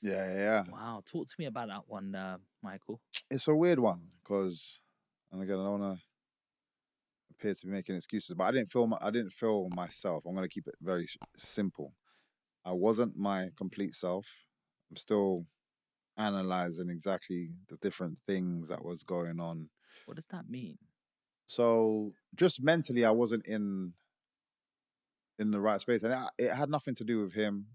Yeah, yeah. Wow, talk to me about that one, Michael. It's a weird one because, and again, I don't want to appear to be making excuses, but I didn't feel myself. I'm gonna keep it very simple. I wasn't my complete self. I'm still analyzing exactly the different things that was going on. What does that mean? So just mentally, I wasn't in the right space, and it had nothing to do with him.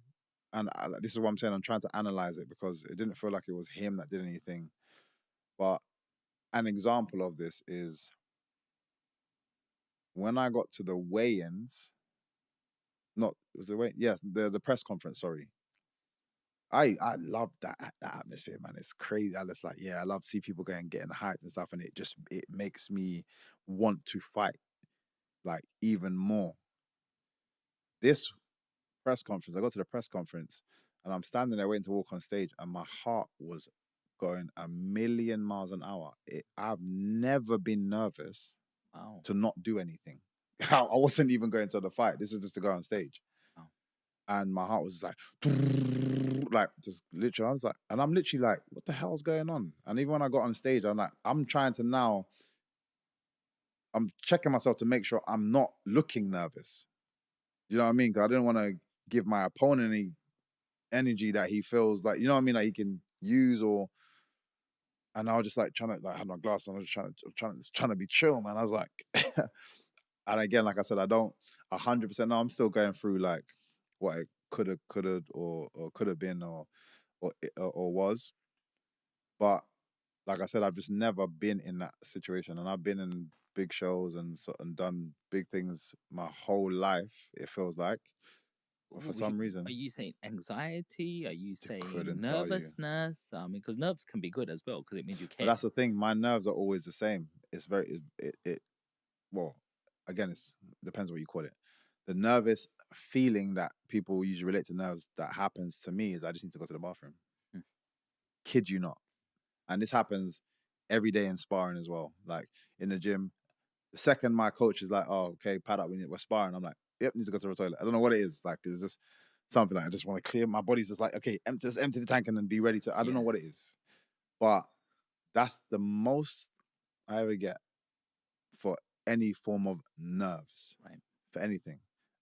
And this is what I'm saying. I'm trying to analyze it because it didn't feel like it was him that did anything. But an example of this is when I got to the weigh-ins. Not it was the way. Yes, the press conference. Sorry, I love that atmosphere, man. It's crazy. I just like, yeah, I love see people getting hyped and stuff, and it makes me want to fight like even more. This press conference, I go to the press conference, and I'm standing there waiting to walk on stage, and my heart was going a million miles an hour. I've never been nervous Wow, to not do anything. I wasn't even going to the fight. This is just to go on stage. wow. And my heart was just like just literally. I was like, and I'm literally like, what the hell's going on? And even when I got on stage, I'm like, I'm trying to now. I'm checking myself to make sure I'm not looking nervous. You know what I mean? Because I didn't want to give my opponent any energy that he feels like, you know what I mean, that he can use or. And I was just like trying to like have my glass on. I was trying to be chill, man. I was like, and again, like I said, I don't 100% know. I'm still going through like what it could have, or could have been, or was. But like I said, I've just never been in that situation, and I've been in big shows and done big things my whole life. It feels like, but for some Are reason, you saying anxiety? Are you I saying couldn't tell you. nervousness? I mean, because nerves can be good as well because it means you But care. that's the thing. My nerves are always the same. It's very it well, again, it's depends what you call it. The nervous feeling that people usually relate to nerves that happens to me is I just need to go to the bathroom. Hmm. Kid you not. And this happens every day in sparring as well. Like in the gym, the second my coach is like, "Oh, okay, pad up, we're sparring," I'm like, "Yep, need to go to the toilet." I don't know what it is. Like it's just something like I just want to clear. My body's just like, "Okay, empty the tank and then be ready to." I don't know Yeah, what it is, but that's the most I ever get for any form of nerves right. for anything.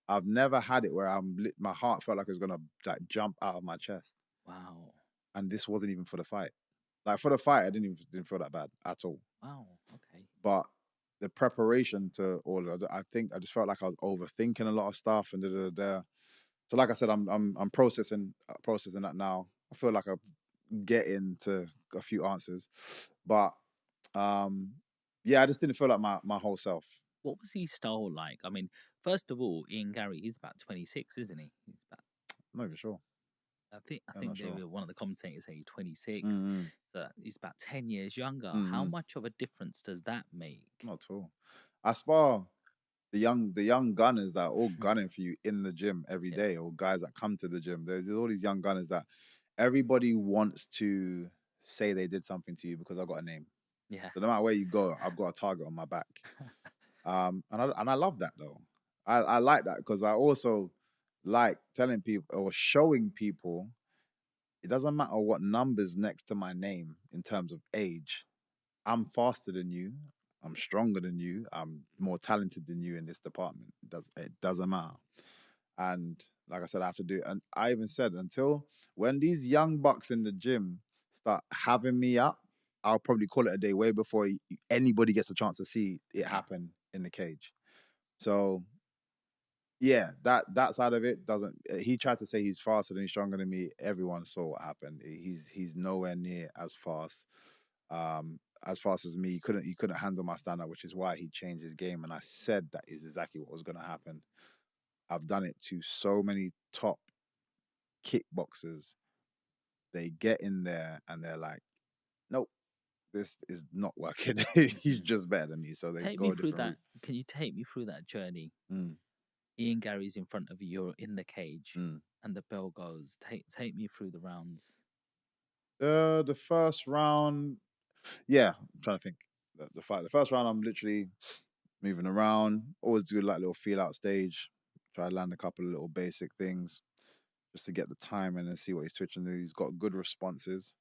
I've never had it where my heart felt like it was gonna like jump out of my chest, Wow, and this wasn't even for the fight. Like for the fight, I didn't feel that bad at all. wow. Okay. But the preparation to all of it, I think I just felt like I was overthinking a lot of stuff and da da da. So like I said, I'm processing that now. I feel like I'm getting to a few answers, but um, yeah, I just didn't feel like my whole self. What was his style like? I mean, first of all, Ian Gary, he's about 26, isn't he? He's about I'm not even sure. I I'm not think they sure. were one of the commentators saying he's 26. Mm-hmm. So he's about 10 years younger. How Mm-hmm. much of a difference does that make? Not at all. I spar the young gunners that are all gunning for you in the gym every Yeah. day, or guys that come to the gym. There's all these young gunners that everybody wants to say they did something to you because I got a name. Yeah. So no matter where you go, I've got a target on my back. And I love that though. I like that because I also like telling people or showing people it doesn't matter what numbers next to my name in terms of age. I'm faster than you. I'm stronger than you. I'm more talented than you in this department. It doesn't matter. And like I said, I have to do it. And I even said until when these young bucks in the gym start having me up, I'll probably call it a day way before anybody gets a chance to see it Wow. happen in the cage. So yeah, that side of it doesn't. He tried to say he's faster than he's stronger than me. Everyone saw what happened. He's nowhere near as fast as me. He couldn't handle my stand up, which is why he changed his game. And I said that is exactly what was going to happen. I've done it to so many top kickboxers. They get in there and they're like, nope, this is not working. He's Mhm. just better than me. So they Take go me a through different that. route. Can you take me through that journey? Mm, Ian Gary's in front of you, you're in the cage, mm. and the bell goes. Take me through the rounds. The first round, yeah, I'm trying to think. The fight, the first round, I'm literally moving around. Always do like little feel out stage. Try to land a couple of little basic things. just to get the time and then see what he's twitching. He's got good responses.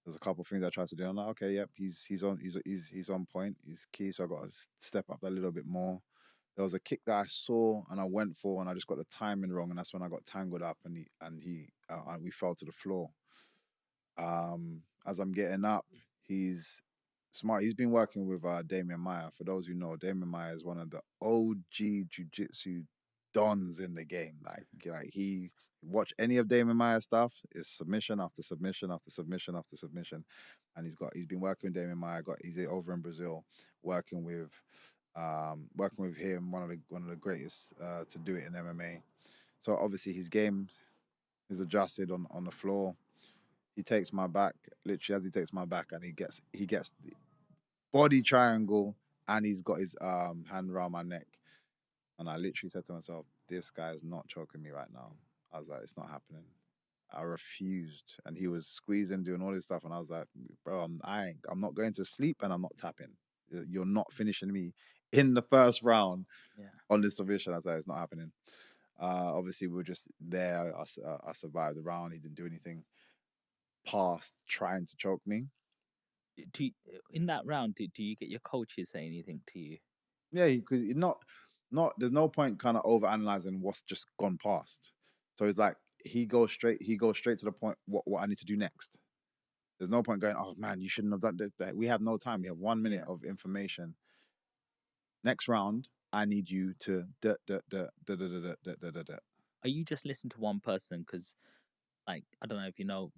There's a couple of things I tried to do. I'm like, okay, yep, he's on point. He's key. So I got to step up a little bit more. There was a kick that I saw and I went for, and I just got the timing wrong, and that's when I got tangled up, and we fell to the floor. As I'm getting up, he's smart. He's been working with Damian Maya. For those who know, Damian Maya is one of the OG jiu-jitsu dons in the game. Like he watch any of Damian Maya's stuff, is submission after submission after submission after submission, and he's been working with Damian Maya. He's over in Brazil working with him, one of the greatest to do it in MMA. So obviously his game is adjusted on the floor. He takes my back, literally as he takes my back, and he gets the body triangle, and he's got his hand around my neck. And I literally said to myself, this guy is not choking me right now. I was like, it's not happening. I refused. And he was squeezing, doing all this stuff. And I was like, bro, I'm not going to sleep, and I'm not tapping. You're not finishing me in the first round on this submission. I was like, it's not happening. Obviously, we were just there. I survived the round. He didn't do anything past trying to choke me. In that round, do you get your coaches say anything to you? Yeah, because there's no point kind of over analyzing what's just gone past. So it's like he goes straight to the point, what I need to do next. There's no point going, oh man, you shouldn't have done that. We have no time. We have 1 minute of information. Next round, I need you to Are you just listening to one person? Because, like, I don't know if you know,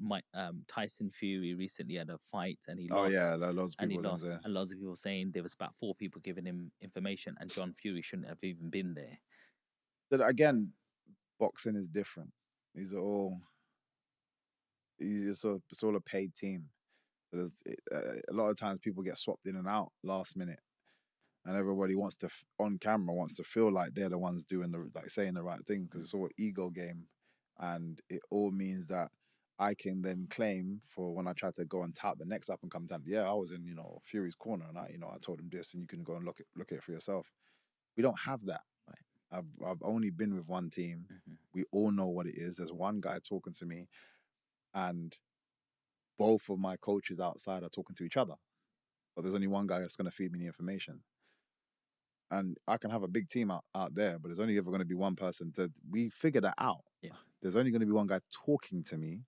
Tyson Fury recently had a fight and he lost. Oh yeah, loads of and he people lost, there. and lots of people saying there was about 4 people giving him information, and John Fury shouldn't have even been there. But again, boxing is different. It's all a paid team. So there's a lot of times people get swapped in and out last minute, and everybody wants to on camera wants to feel like they're the ones doing saying the right thing, because it's all ego game, and it all means that I can then claim for when I try to go and tout the next up and come talent. Yeah, I was in Fury's corner, and I told him this, and you can go and look at it for yourself. We don't have that. Right. I've only been with one team. Mm-hmm. We all know what it is. There's one guy talking to me, and both of my coaches outside are talking to each other. But there's only one guy that's going to feed me the information. And I can have a big team out there, but there's only ever going to be one person. We figure that out. Yeah. There's only going to be one guy talking to me.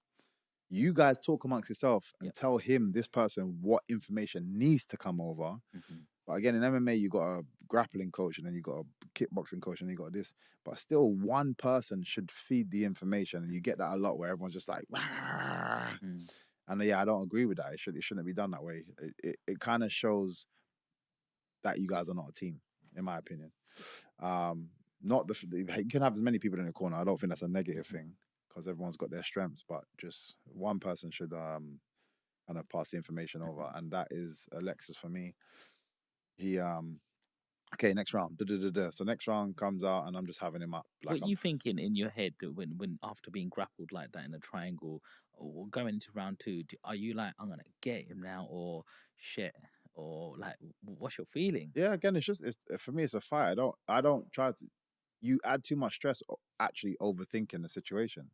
You guys talk amongst yourself and tell him, this person, what information needs to come over. Mm-hmm. But again, in MMA, you got a grappling coach, and then you got a kickboxing coach, and you got this. But still, one person should feed the information, and you get that a lot where everyone's just like, and yeah, I don't agree with that. It shouldn't be done that way. It kind of shows that you guys are not a team, in my opinion. You can have as many people in the corner. I don't think that's a negative thing, because everyone's got their strengths, but just one person should kind of pass the information over, and that is Alexis for me. He okay, next round. So next round comes out, and I'm just having him up. What are you thinking in your head when after being grappled like that in a triangle, or going into round 2? Are you like, I'm gonna get him now, or shit, or like, what's your feeling? Yeah, again, for me, it's a fight. I don't try to. You add too much stress actually overthinking the situation.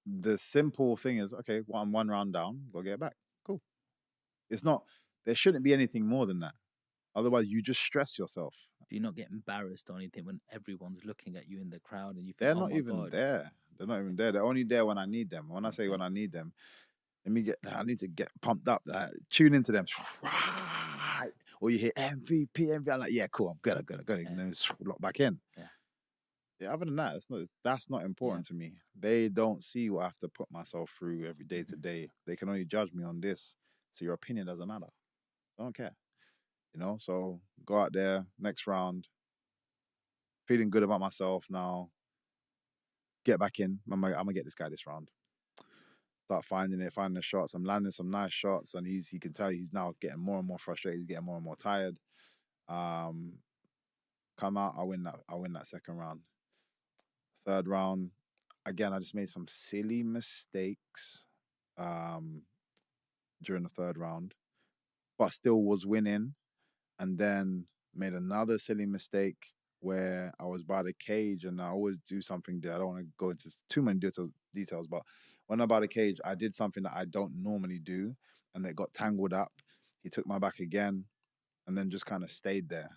The simple thing is, okay, well, I'm 1 round down, go get it back. Cool. It's not. There shouldn't be anything more than that. Otherwise, you just stress yourself. Do you not get embarrassed or anything when everyone's looking at you in the crowd and you think, they're not even there? They're not even there. They're only there when I need them. When I say when I need them, I need to get pumped up. Tune into them. Or you hear MVP. I'm like, yeah, cool. I'm good. And then lock back in. Yeah. Other than that, that's not important to me. They don't see what I have to put myself through every day to day. They can only judge me on this. So your opinion doesn't matter. I don't care. So go out there, next round, feeling good about myself now. Get back in. I'm gonna get this guy this round. Start finding the shots. I'm landing some nice shots, and he can tell he's now getting more and more frustrated. He's getting more and more tired. Come out, I win that second round. Third round, again, I just made some silly mistakes during the third round, but still was winning. And then made another silly mistake where I was by the cage, and I always do something there. I don't want to go into too many details, but when I'm by the cage, I did something that I don't normally do, and it got tangled up. He took my back again, and then just kind of stayed there.